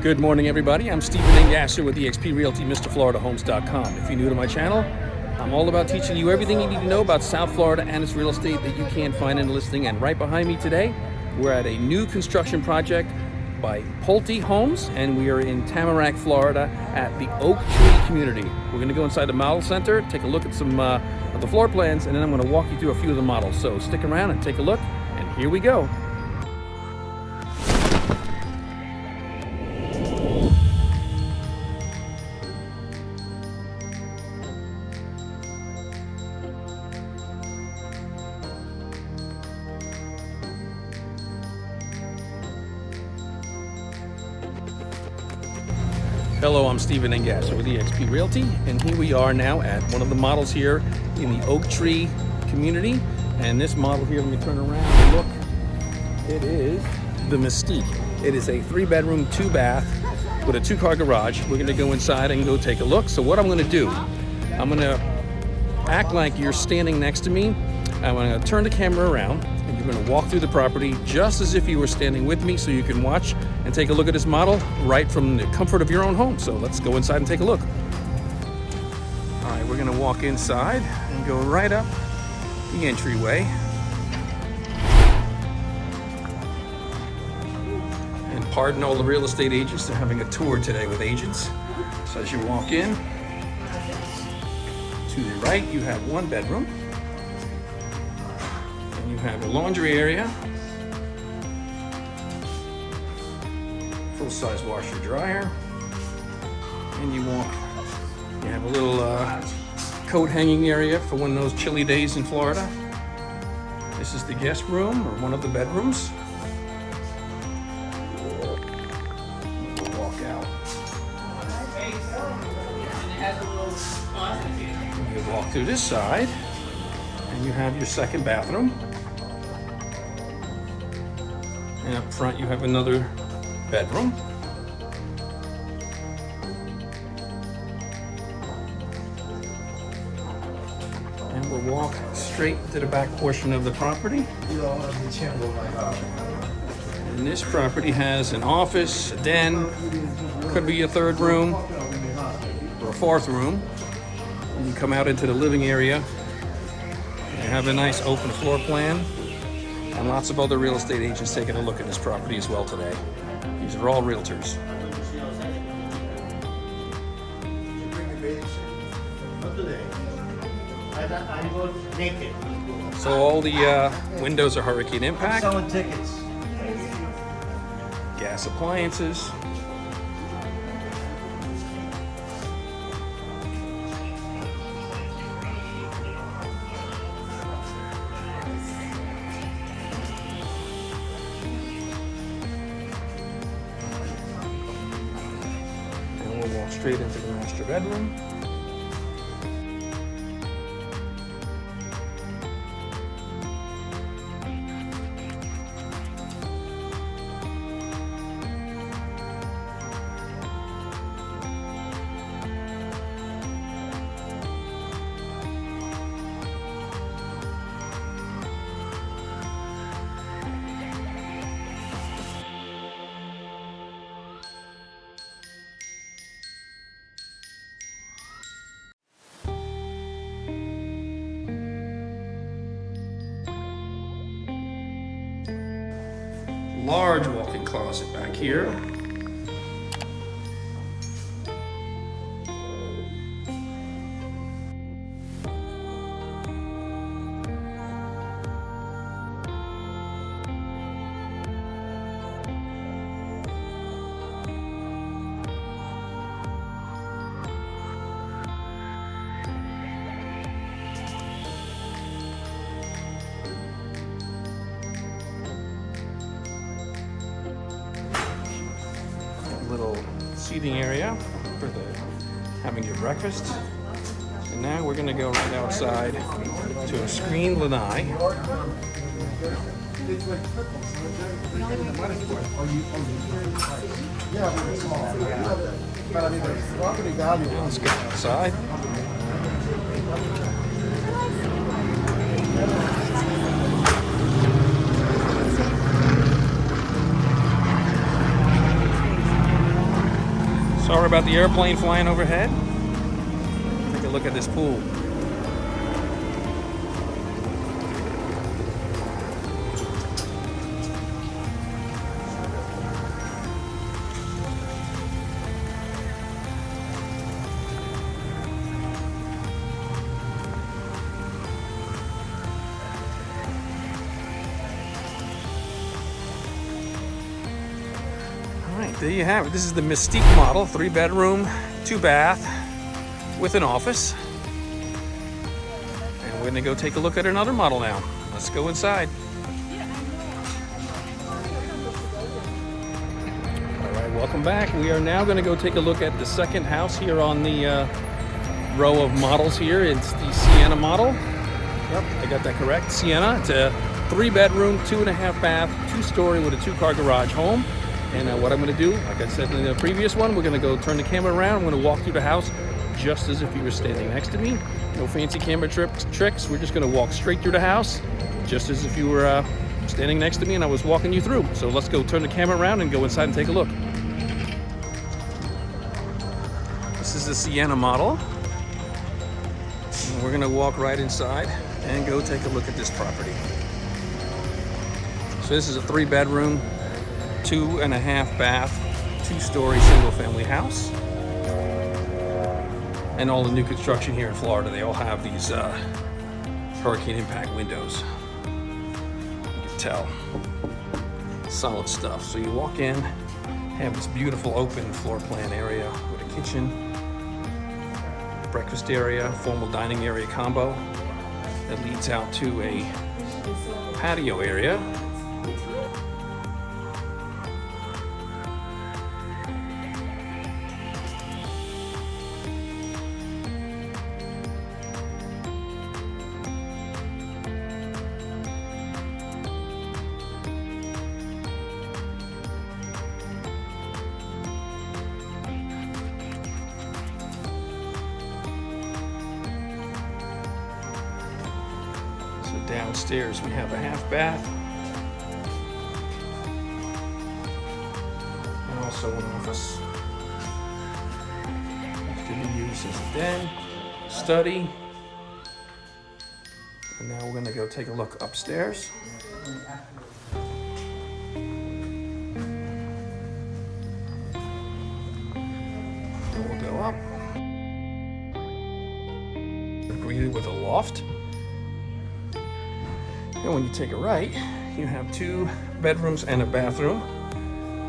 Good morning, everybody. I'm Stephen Engasser with eXp Realty, MrFloridaHomes.com. If you're new to my channel, I'm all about teaching you everything you need to know about South Florida and its real estate that you can't find in a listing. And right behind me today, we're at a new construction project by Pulte Homes, and we are in Tamarac, Florida at the Oak Tree community. We're going to go inside the model center, take a look at some of the floor plans, and then I'm going to walk you through a few of the models. So stick around and take a look, and here we go. Hello, I'm Stephen Engasser with eXp Realty, and here we are now at one of the models here in the Oak Tree community. And this model here, let me turn around and look. It is the Mystique. It is a 3-bedroom, 2-bath with a 2-car garage. We're gonna go inside and go take a look. So what I'm gonna do, I'm gonna act like you're standing next to me. I'm gonna turn the camera around, and you're gonna walk through the property just as if you were standing with me, so you can watch and take a look at this model right from the comfort of your own home. So let's go inside and take a look. All right, we're gonna walk inside and go right up the entryway. And pardon all the real estate agents, they're having a tour today with agents. So as you walk in, to the right, you have 1 bedroom. And you have a laundry area, full-size washer dryer, and you have a little coat hanging area for one of those chilly days in Florida. This is the guest room, or one of the bedrooms. We'll walk out. You walk through this side, and you have your 2nd bathroom. And up front you have another bedroom. And we'll walk straight to the back portion of the property. And this property has an office, a den, could be a 3rd room or a 4th room. And you come out into the living area. You have a nice open floor plan, and lots of other real estate agents taking a look at this property as well today. These are all realtors. So all the windows are hurricane impact. Selling tickets. Gas appliances. We'll walk straight into the master bedroom. Large walk-in closet back here. Little seating area for having your breakfast. And now we're going to go right outside to a screened lanai. Let's go outside. Sorry about the airplane flying overhead. Take a look at this pool. There you have it. This is the Mystique model, 3-bedroom, 2-bath, with an office. And we're gonna go take a look at another model now. Let's go inside. All right, welcome back. We are now gonna go take a look at the second house here on the row of models here. It's the Sienna model. Yep, I got that correct. Sienna. It's a 3-bedroom, 2.5-bath, 2-story with a 2-car garage home. And what I'm going to do, like I said in the previous one, we're going to go turn the camera around. I'm going to walk through the house just as if you were standing next to me. No fancy camera tricks. We're just going to walk straight through the house just as if you were standing next to me and I was walking you through. So let's go turn the camera around and go inside and take a look. This is the Sienna model. And we're going to walk right inside and go take a look at this property. So this is a 3-bedroom, 2.5-bath, 2-story single-family house. And all the new construction here in Florida, they all have these hurricane impact windows. You can tell. Solid stuff. So you walk in, have this beautiful open floor plan area with a kitchen, breakfast area, formal dining area combo that leads out to a patio area. Downstairs we have a 1/2-bath and also an office. This can be used as a den, study, and now we're going to go take a look upstairs. We'll go up. We're greeted with a loft. And when you take a right, you have 2 bedrooms and a bathroom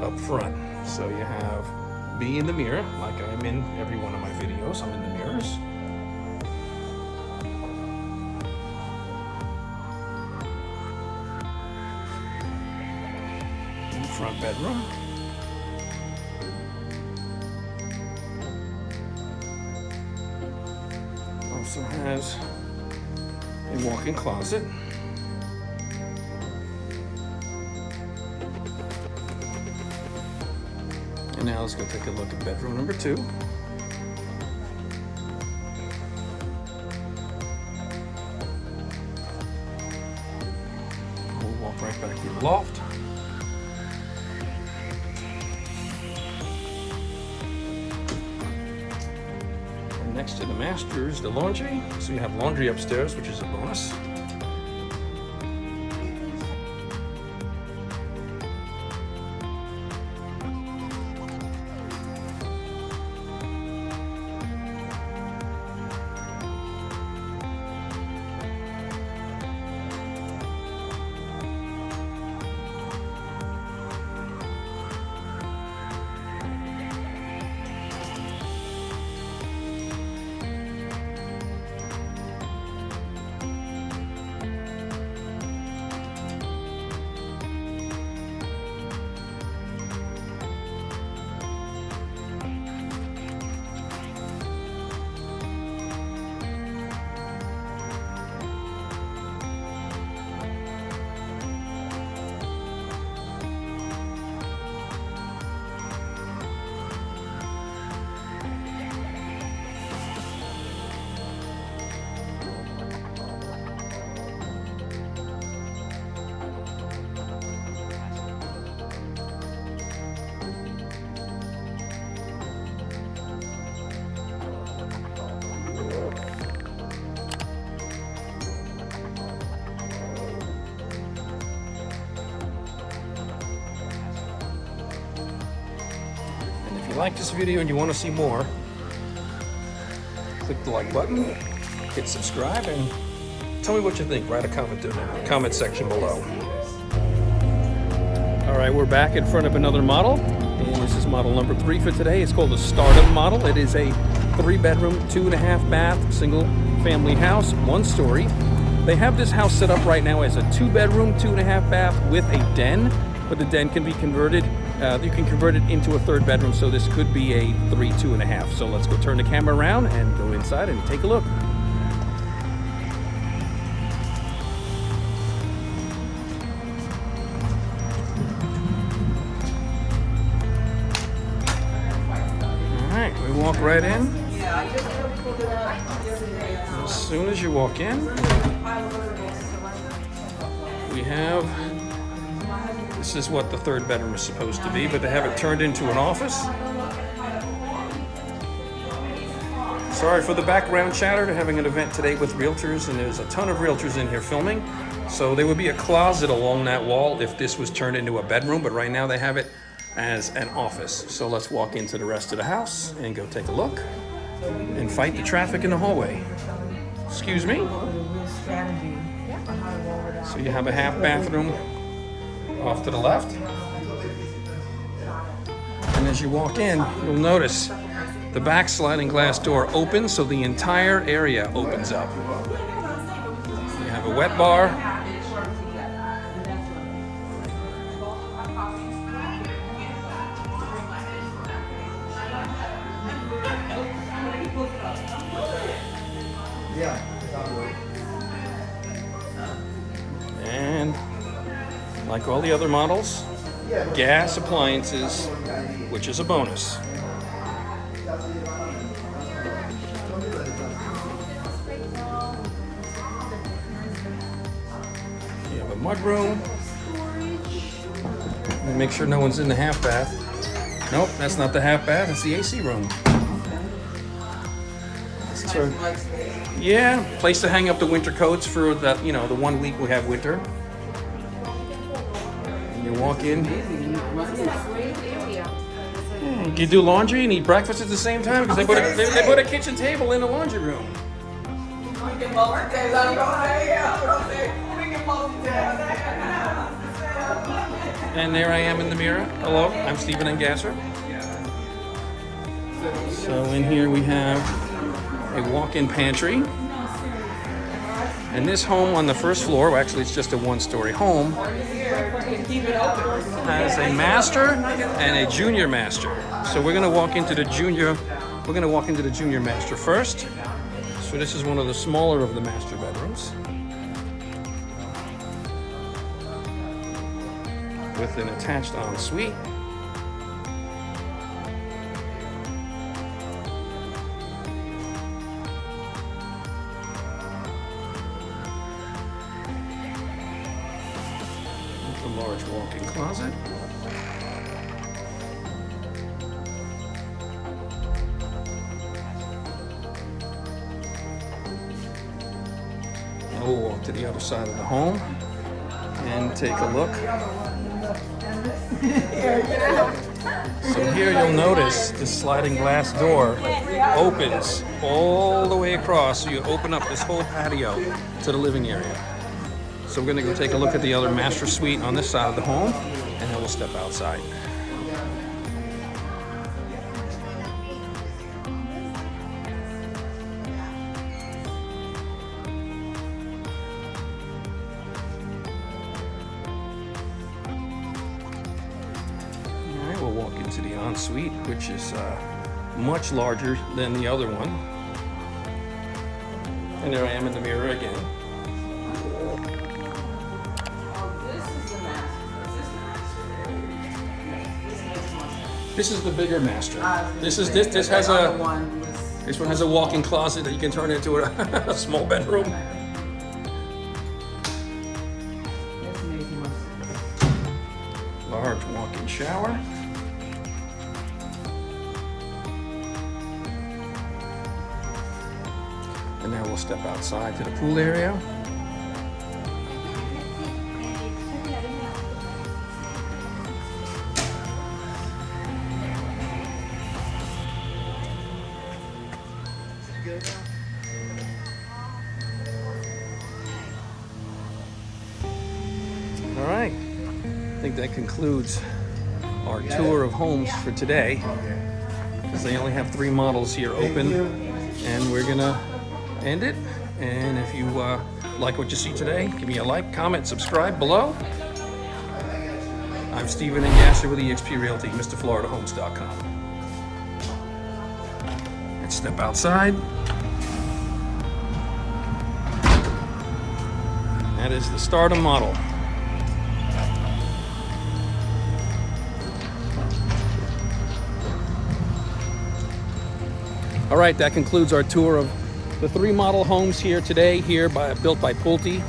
up front. So you have me in the mirror, like I'm in every one of my videos. I'm in the mirrors. In the front bedroom. Also has a walk-in closet. And now let's go take a look at bedroom number 2. We'll walk right back to the loft. And next to the master is the laundry. So you have laundry upstairs, which is a bonus. like this video and you want to see more, click the like button, hit subscribe, and tell me what you think. Write a comment in the comment section below. All right, we're back in front of another model, and this is model number 3 for today. It's called the Stardom model. It is a 3-bedroom, 2.5 bath, single family house, 1 story. They have this house set up right now as a 2-bedroom, 2.5 bath with a den, but the den can be converted. You can convert it into a 3rd bedroom, so this could be a 3, 2.5. So let's go turn the camera around and go inside and take a look. We walk right in. As soon as you walk in, we have, this is what the 3rd bedroom is supposed to be, but they have it turned into an office. Sorry for the background chatter. They're having an event today with realtors, and there's a ton of realtors in here filming. So there would be a closet along that wall if this was turned into a bedroom, but right now they have it as an office. So let's walk into the rest of the house and go take a look and fight the traffic in the hallway. Excuse me. So you have a half bathroom off to the left. And as you walk in, you'll notice the back sliding glass door opens, so the entire area opens up. You have a wet bar. And like all the other models, gas appliances, which is a bonus. You have a mudroom. And make sure no one's in the half bath. Nope, that's not the half bath, it's the AC room. Yeah, place to hang up the winter coats for the, the 1 week we have winter. And you walk in. You can do laundry and eat breakfast at the same time because they put a kitchen table in the laundry room. And there I am in the mirror. Hello, I'm Stephen Engasser. So in here we have a walk-in pantry. And this home on the first floor, well, actually it's just a 1-story home, has a master and a junior master. So we're gonna walk into the junior master first. So this is one of the smaller of the master bedrooms, with an attached ensuite. A large walk-in closet. Now we'll walk to the other side of the home and take a look. So here you'll notice the sliding glass door opens all the way across, so you open up this whole patio to the living area. So we're gonna go take a look at the other master suite on this side of the home, and then we'll step outside. All right, we'll walk into the ensuite, which is much larger than the other one. And there I am in the mirror again. This is the bigger master. This one has a walk-in closet that you can turn into a small bedroom. Large walk-in shower. And now we'll step outside to the pool area. All right, I think that concludes our tour of homes for today, because they only have 3 models here open, and we're gonna end it. And if you like what you see today, give me a like, comment, subscribe below. I'm Stephen Engasser with eXp Realty, MrFloridaHomes.com. Let's step outside. That is the Stardom model. All right, that concludes our tour of the 3 model homes here today, built by Pulte.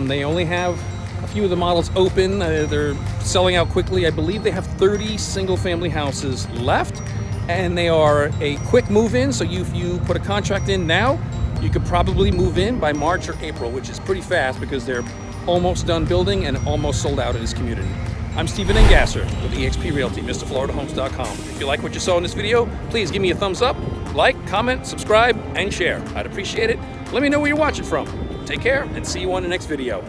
They only have a few of the models open. They're selling out quickly. I believe they have 30 single-family houses left, and they are a quick move-in. So if you put a contract in now, you could probably move in by March or April, which is pretty fast because they're almost done building and almost sold out in this community. I'm Stephen Engasser with eXp Realty, MrFloridaHomes.com. If you like what you saw in this video, please give me a thumbs up, like, comment, subscribe, and share. I'd appreciate it. Let me know where you're watching from. Take care, and see you on the next video.